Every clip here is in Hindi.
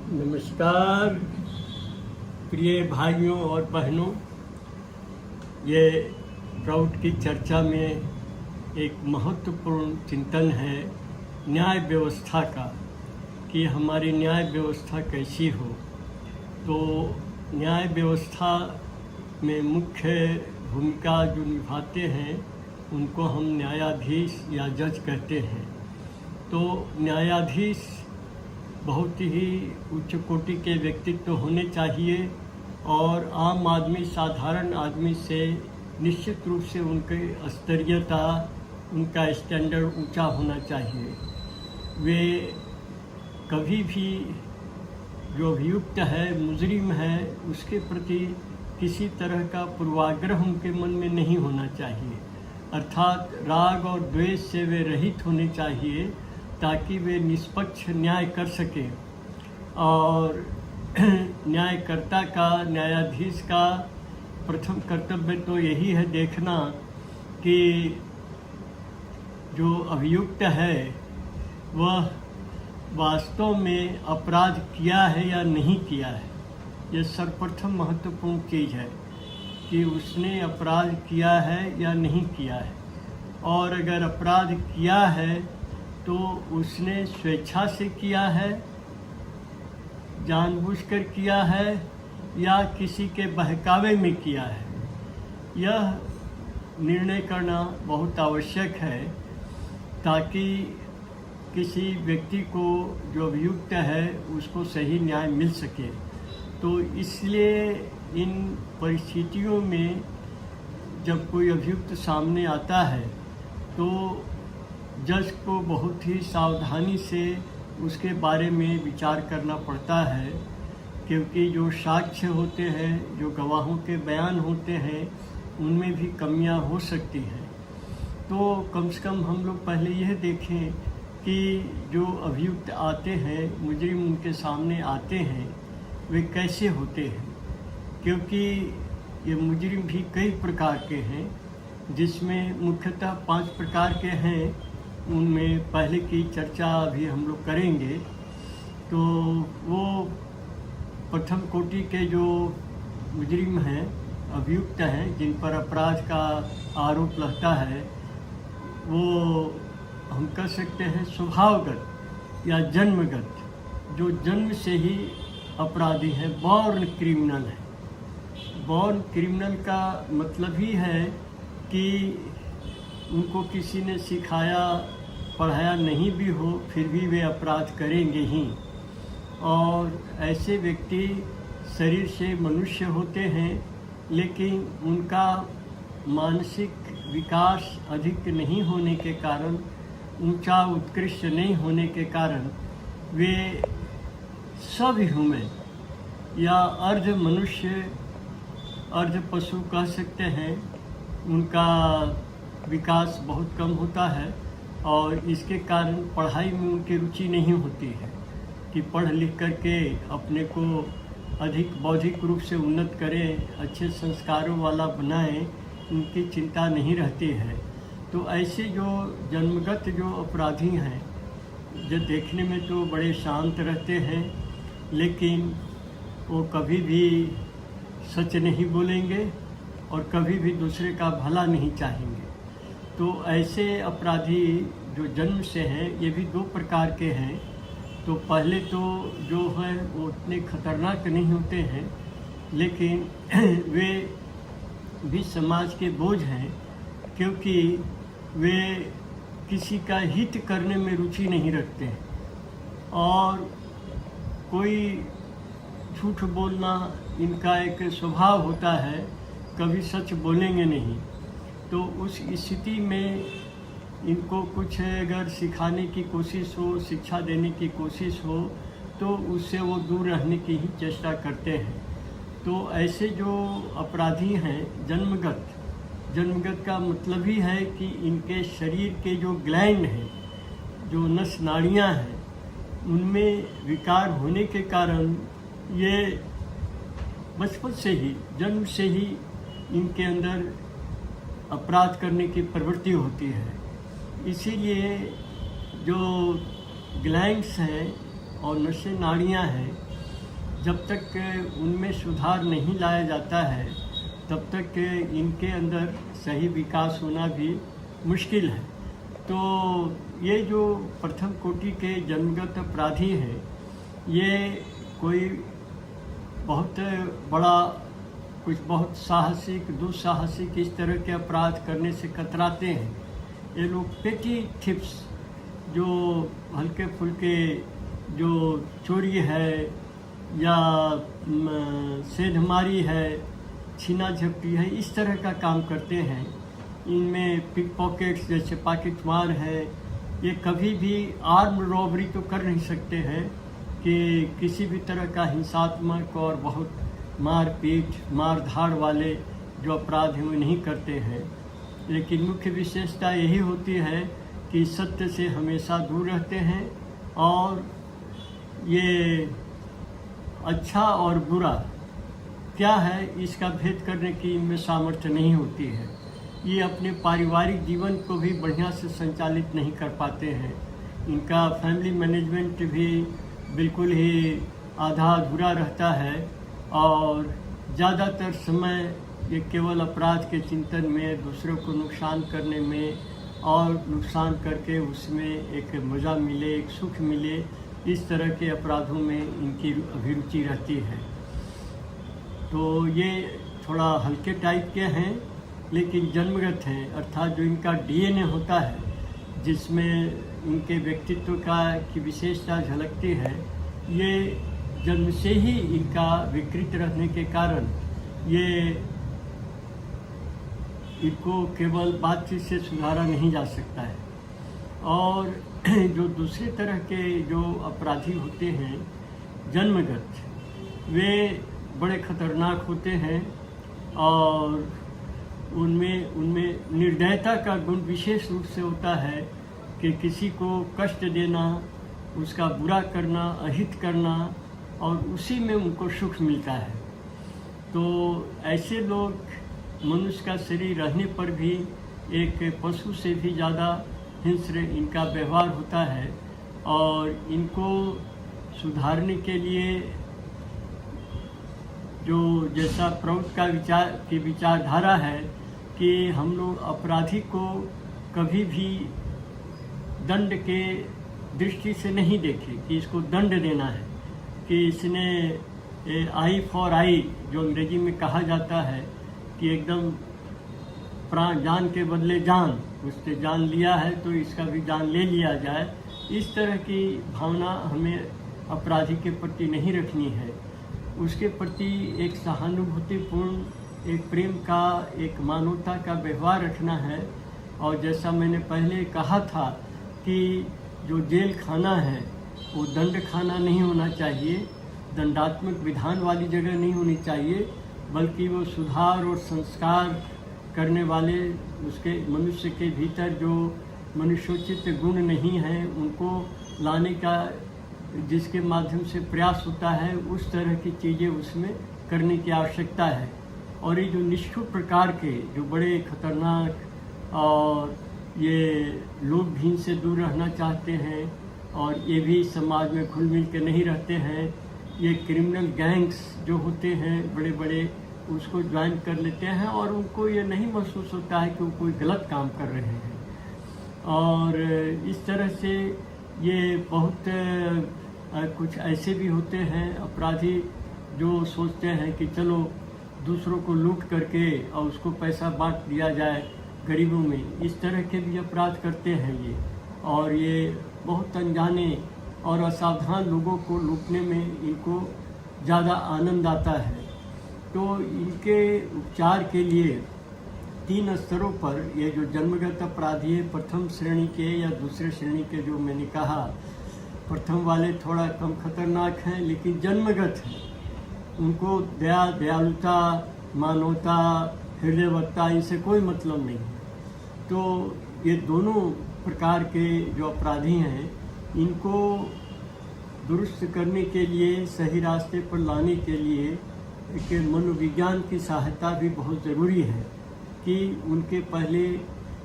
नमस्कार प्रिय भाइयों और बहनों, ये प्राउड की चर्चा में एक महत्वपूर्ण चिंतन है न्याय व्यवस्था का कि हमारी न्याय व्यवस्था कैसी हो। तो न्याय व्यवस्था में मुख्य भूमिका जो निभाते हैं उनको हम न्यायाधीश या जज कहते हैं। तो न्यायाधीश बहुत ही उच्च कोटि के व्यक्तित्व होने चाहिए और आम आदमी, साधारण आदमी से निश्चित रूप से उनकी स्तरीयता, उनका स्टैंडर्ड ऊंचा होना चाहिए। वे कभी भी जो अभियुक्त है, मुजरिम है, उसके प्रति किसी तरह का पूर्वाग्रह उनके मन में नहीं होना चाहिए, अर्थात राग और द्वेष से वे रहित होने चाहिए ताकि वे निष्पक्ष न्याय कर सकें। और न्यायकर्ता का, न्यायाधीश का प्रथम कर्तव्य तो यही है देखना कि जो अभियुक्त है वह वास्तव में अपराध किया है या नहीं किया है। यह सर्वप्रथम महत्वपूर्ण चीज़ है कि उसने अपराध किया है या नहीं किया है। और अगर अपराध किया है तो उसने स्वेच्छा से किया है, जानबूझकर किया है या किसी के बहकावे में किया है। यह निर्णय करना बहुत आवश्यक है ताकि किसी व्यक्ति को जो अभियुक्त है उसको सही न्याय मिल सके। तो इसलिए इन परिस्थितियों में जब कोई अभियुक्त सामने आता है तो जज को बहुत ही सावधानी से उसके बारे में विचार करना पड़ता है, क्योंकि जो साक्ष्य होते हैं, जो गवाहों के बयान होते हैं, उनमें भी कमियां हो सकती हैं। तो कम से कम हम लोग पहले यह देखें कि जो अभियुक्त आते हैं, मुजरिम उनके सामने आते हैं, वे कैसे होते हैं। क्योंकि ये मुजरिम भी कई प्रकार के हैं, जिसमें मुख्यतः 5 प्रकार के हैं। उनमें पहले की चर्चा अभी हम लोग करेंगे। तो वो प्रथम कोटि के जो मुजरिम हैं, अभियुक्त हैं, जिन पर अपराध का आरोप लगता है, वो हम कह सकते हैं स्वभावगत या जन्मगत, जो जन्म से ही अपराधी है, बॉर्न क्रिमिनल है। बॉर्न क्रिमिनल का मतलब ही है कि उनको किसी ने सिखाया पढ़ाया नहीं भी हो, फिर भी वे अपराध करेंगे ही। और ऐसे व्यक्ति शरीर से मनुष्य होते हैं, लेकिन उनका मानसिक विकास अधिक नहीं होने के कारण, ऊंचा उत्कृष्ट नहीं होने के कारण वे सब ह्यूमन या अर्ध मनुष्य, अर्ध पशु कह सकते हैं, उनका विकास बहुत कम होता है। और इसके कारण पढ़ाई में उनकी रुचि नहीं होती है कि पढ़ लिख करके अपने को अधिक बौद्धिक रूप से उन्नत करें, अच्छे संस्कारों वाला बनाएं, उनकी चिंता नहीं रहती है। तो ऐसे जो जन्मगत जो अपराधी हैं, जो देखने में तो बड़े शांत रहते हैं, लेकिन वो कभी भी सच नहीं बोलेंगे और कभी भी दूसरे का भला नहीं चाहेंगे। तो ऐसे अपराधी जो जन्म से हैं, ये भी 2 प्रकार के हैं। तो पहले तो जो है वो उतने खतरनाक नहीं होते हैं, लेकिन वे भी समाज के बोझ हैं, क्योंकि वे किसी का हित करने में रुचि नहीं रखते हैं और कोई झूठ बोलना इनका एक स्वभाव होता है, कभी सच बोलेंगे नहीं। तो उस स्थिति में इनको कुछ अगर सिखाने की कोशिश हो, शिक्षा देने की कोशिश हो, तो उससे वो दूर रहने की ही चेष्टा करते हैं। तो ऐसे जो अपराधी हैं जन्मगत का मतलब ही है कि इनके शरीर के जो ग्लैंड हैं, जो नस नाड़ियाँ हैं, उनमें विकार होने के कारण ये बचपन से ही, जन्म से ही इनके अंदर अपराध करने की प्रवृत्ति होती है। इसीलिए जो ग्लैंड्स हैं और नशे नाड़ियाँ हैं, जब तक उनमें सुधार नहीं लाया जाता है तब तक इनके अंदर सही विकास होना भी मुश्किल है। तो ये जो प्रथम कोटि के जन्मगत अपराधी हैं, ये कोई बहुत बड़ा, कुछ बहुत साहसिक, दुस्साहसिक इस तरह के अपराध करने से कतराते हैं। ये लोग पेटी थिप्स, जो हल्के फुल्के, जो चोरी है या सेंधमारी है, छीना झपटी है, इस तरह का काम करते हैं। इनमें पिक पॉकेट्स जैसे पॉकेट मार है, ये कभी भी आर्म रॉबरी तो कर नहीं सकते हैं कि किसी भी तरह का हिंसात्मक और बहुत मार पीट, मार धाड़ वाले जो अपराध हैं वो नहीं करते हैं। लेकिन मुख्य विशेषता यही होती है कि सत्य से हमेशा दूर रहते हैं और ये अच्छा और बुरा क्या है इसका भेद करने की इनमें सामर्थ्य नहीं होती है। ये अपने पारिवारिक जीवन को भी बढ़िया से संचालित नहीं कर पाते हैं। इनका फैमिली मैनेजमेंट भी बिल्कुल ही आधा अधूरा रहता है और ज़्यादातर समय ये केवल अपराध के चिंतन में, दूसरों को नुकसान करने में और नुकसान करके उसमें एक मज़ा मिले, एक सुख मिले, इस तरह के अपराधों में इनकी अभिरुचि रहती है। तो ये थोड़ा हल्के टाइप के हैं लेकिन जन्मगत हैं, अर्थात जो इनका डीएनए होता है जिसमें इनके व्यक्तित्व की विशेषता झलकती है, ये जन्म से ही इनका विकृत रहने के कारण ये इनको केवल बातचीत से सुधारा नहीं जा सकता है। और जो दूसरे तरह के जो अपराधी होते हैं जन्मगत, वे बड़े खतरनाक होते हैं और उनमें निर्दयता का गुण विशेष रूप से होता है कि किसी को कष्ट देना, उसका बुरा करना, अहित करना और उसी में उनको सुख मिलता है। तो ऐसे लोग मनुष्य का शरीर रहने पर भी एक पशु से भी ज़्यादा हिंस्र इनका व्यवहार होता है और इनको सुधारने के लिए जो जैसा प्रौढ़ की विचारधारा है कि हम लोग अपराधी को कभी भी दंड के दृष्टि से नहीं देखें कि इसको दंड देना है, कि इसने आई फॉर आई जो अंग्रेजी में कहा जाता है कि एकदम प्राण, जान के बदले जान, उससे जान लिया है तो इसका भी जान ले लिया जाए। इस तरह की भावना हमें अपराधी के प्रति नहीं रखनी है। उसके प्रति एक सहानुभूतिपूर्ण, एक प्रेम का, एक मानवता का व्यवहार रखना है। और जैसा मैंने पहले कहा था कि जो जेल खाना है वो दंड खाना नहीं होना चाहिए, दंडात्मक विधान वाली जगह नहीं होनी चाहिए, बल्कि वो सुधार और संस्कार करने वाले, उसके मनुष्य के भीतर जो मनुष्योचित गुण नहीं हैं उनको लाने का जिसके माध्यम से प्रयास होता है, उस तरह की चीज़ें उसमें करने की आवश्यकता है। और ये जो निष्ठुर प्रकार के जो बड़े खतरनाक और ये लोग भी इनसे दूर रहना चाहते हैं और ये भी समाज में घुल मिल के नहीं रहते हैं, ये क्रिमिनल गैंग्स जो होते हैं बड़े बड़े, उसको ज्वाइन कर लेते हैं और उनको ये नहीं महसूस होता है कि वो कोई गलत काम कर रहे हैं। और इस तरह से ये बहुत कुछ ऐसे भी होते हैं अपराधी जो सोचते हैं कि चलो दूसरों को लूट करके और उसको पैसा बांट दिया जाए गरीबों में, इस तरह के भी अपराध करते हैं ये। और ये बहुत अनजाने और असावधान लोगों को लूटने में इनको ज़्यादा आनंद आता है। तो इनके उपचार के लिए 3 स्तरों पर ये जो जन्मगत अपराधी है, प्रथम श्रेणी के या दूसरे श्रेणी के, जो मैंने कहा प्रथम वाले थोड़ा कम खतरनाक हैं लेकिन जन्मगत हैं, उनको दया, दयालुता, मानवता, हृदयवत्ता इनसे कोई मतलब नहीं। तो ये दोनों प्रकार के जो अपराधी हैं इनको दुरुस्त करने के लिए, सही रास्ते पर लाने के लिए एक मनोविज्ञान की सहायता भी बहुत ज़रूरी है कि उनके पहले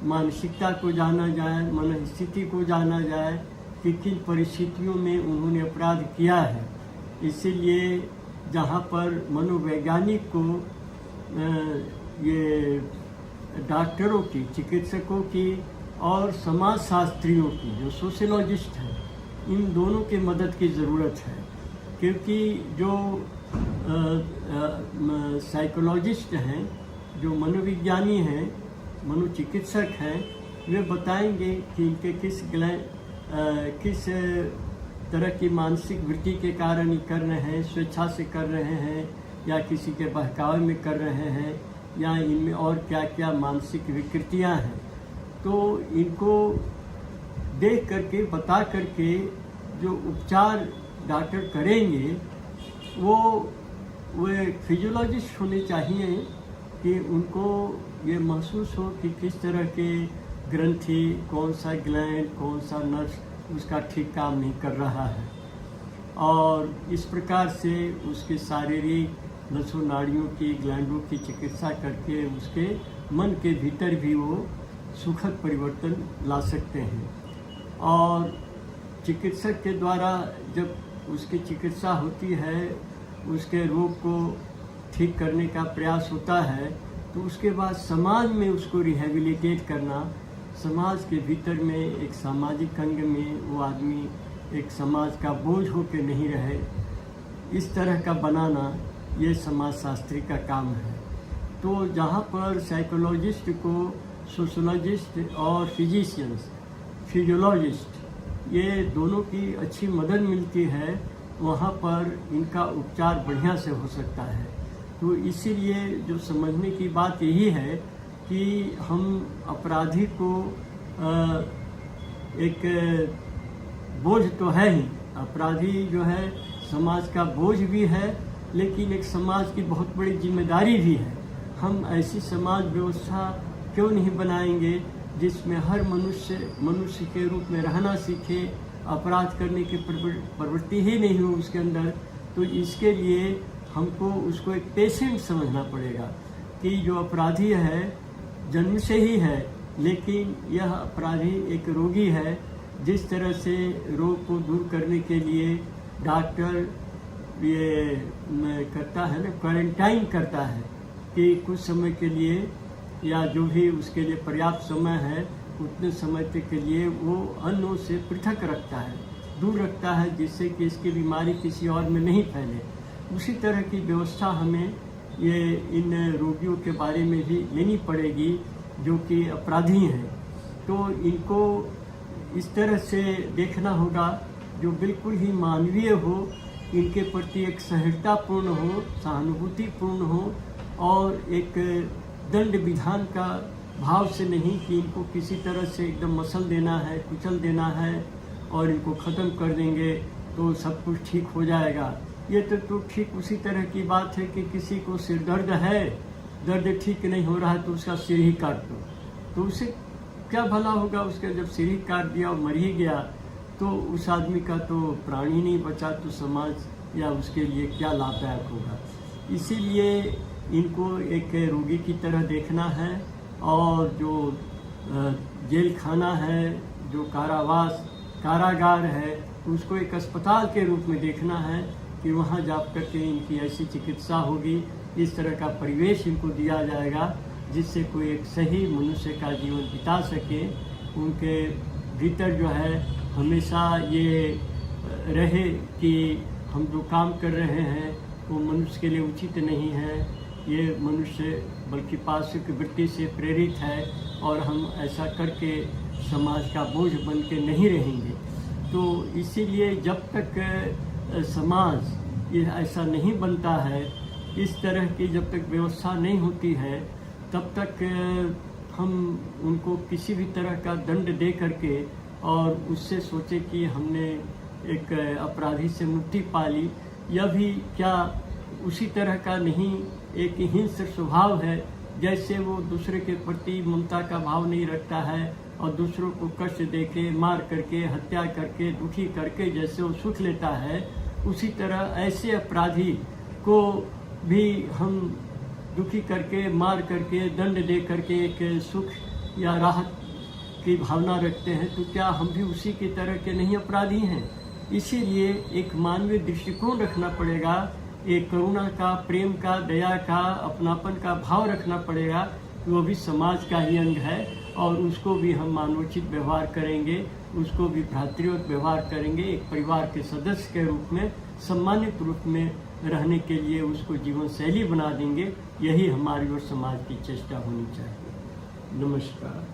मानसिकता को जाना जाए, मन स्थिति को जाना जाए कि किन परिस्थितियों में उन्होंने अपराध किया है। इसीलिए जहाँ पर मनोवैज्ञानिक को ये डॉक्टरों की, चिकित्सकों की और समाजशास्त्रियों की, जो सोशियोलॉजिस्ट हैं, इन दोनों की मदद की ज़रूरत है। क्योंकि जो साइकोलॉजिस्ट हैं, जो मनोविज्ञानी हैं, मनोचिकित्सक हैं, वे बताएंगे कि इनके किस तरह की मानसिक वृत्ति के कारण ये कर रहे हैं, स्वेच्छा से कर रहे हैं या किसी के बहकावे में कर रहे हैं, या इनमें और क्या क्या मानसिक विकृतियां हैं। तो इनको देख करके, बता करके जो उपचार डॉक्टर करेंगे वो फिजियोलॉजिस्ट होने चाहिए कि उनको ये महसूस हो कि किस तरह के ग्रंथि, कौन सा ग्लैंड, कौन सा नर्स उसका ठीक काम नहीं कर रहा है, और इस प्रकार से उसके शारीरिक नसों नाड़ियों की, ग्लैंडों की चिकित्सा करके उसके मन के भीतर भी वो सुखद परिवर्तन ला सकते हैं। और चिकित्सक के द्वारा जब उसकी चिकित्सा होती है, उसके रोग को ठीक करने का प्रयास होता है, तो उसके बाद समाज में उसको रिहेबिलिटेट करना, समाज के भीतर में एक सामाजिक अंग में वो आदमी एक समाज का बोझ होकर नहीं रहे, इस तरह का बनाना ये समाजशास्त्री का काम है। तो जहाँ पर साइकोलॉजिस्ट को सोशोलॉजिस्ट और फिजियोलॉजिस्ट ये दोनों की अच्छी मदद मिलती है, वहाँ पर इनका उपचार बढ़िया से हो सकता है। तो इसीलिए जो समझने की बात यही है कि हम अपराधी को एक बोझ तो है ही, अपराधी जो है समाज का बोझ भी है, लेकिन एक समाज की बहुत बड़ी जिम्मेदारी भी है। हम ऐसी समाज व्यवस्था क्यों नहीं बनाएंगे जिसमें हर मनुष्य के रूप में रहना सीखे, अपराध करने की प्रवृत्ति ही नहीं हो उसके अंदर। तो इसके लिए हमको उसको एक पेशेंट समझना पड़ेगा कि जो अपराधी है जन्म से ही है, लेकिन यह अपराधी एक रोगी है। जिस तरह से रोग को दूर करने के लिए डॉक्टर ये करता है ना, क्वारंटाइन करता है कि कुछ समय के लिए या जो भी उसके लिए पर्याप्त समय है उतने समय तक के लिए वो अन्यों से पृथक रखता है, दूर रखता है, जिससे कि इसकी बीमारी किसी और में नहीं फैले। उसी तरह की व्यवस्था हमें ये इन रोगियों के बारे में भी लेनी पड़ेगी जो कि अपराधी हैं। तो इनको इस तरह से देखना होगा जो बिल्कुल ही मानवीय हो, इनके प्रति एक सहजतापूर्ण हो, सहानुभूतिपूर्ण हो, और एक दंड विधान का भाव से नहीं कि इनको किसी तरह से एकदम मसल देना है, कुचल देना है और इनको ख़त्म कर देंगे तो सब कुछ ठीक हो जाएगा। ये तो ठीक उसी तरह की बात है कि किसी को सिर दर्द है, दर्द ठीक नहीं हो रहा है तो उसका सिर ही काट दो, तो उससे क्या भला होगा? उसका जब सिर ही काट दिया और मर ही गया तो उस आदमी का तो प्राण ही नहीं बचा, तो समाज या उसके लिए क्या लाभदायक होगा। इसीलिए इनको एक रोगी की तरह देखना है, और जो जेल खाना है, जो कारागार है, उसको एक अस्पताल के रूप में देखना है कि वहाँ जा कर के इनकी ऐसी चिकित्सा होगी, इस तरह का परिवेश इनको दिया जाएगा जिससे कोई एक सही मनुष्य का जीवन बिता सके। उनके भीतर जो है हमेशा ये रहे कि हम जो काम कर रहे हैं वो मनुष्य के लिए उचित नहीं है, ये मनुष्य बल्कि पाशविक वृत्ति से प्रेरित है और हम ऐसा करके समाज का बोझ बन के नहीं रहेंगे। तो इसीलिए जब तक समाज ये ऐसा नहीं बनता है, इस तरह की जब तक व्यवस्था नहीं होती है, तब तक हम उनको किसी भी तरह का दंड दे करके और उससे सोचे कि हमने एक अपराधी से मुक्ति पा ली, यह भी क्या उसी तरह का नहीं एक हिंसक स्वभाव है, जैसे वो दूसरे के प्रति ममता का भाव नहीं रखता है और दूसरों को कष्ट देके, मार करके, हत्या करके, दुखी करके जैसे वो सुख लेता है, उसी तरह ऐसे अपराधी को भी हम दुखी करके, मार करके, दंड दे करके एक सुख या राहत की भावना रखते हैं तो क्या हम भी उसी की तरह के नहीं अपराधी हैं? इसीलिए एक मानवीय दृष्टिकोण रखना पड़ेगा, एक करुणा का, प्रेम का, दया का, अपनापन का भाव रखना पड़ेगा। वो भी समाज का ही अंग है और उसको भी हम मानवोचित व्यवहार करेंगे, उसको भी भ्रातृवत व्यवहार करेंगे, एक परिवार के सदस्य के रूप में, सम्मानित रूप में रहने के लिए उसको जीवन शैली बना देंगे। यही हमारी और समाज की चेष्टा होनी चाहिए। नमस्कार।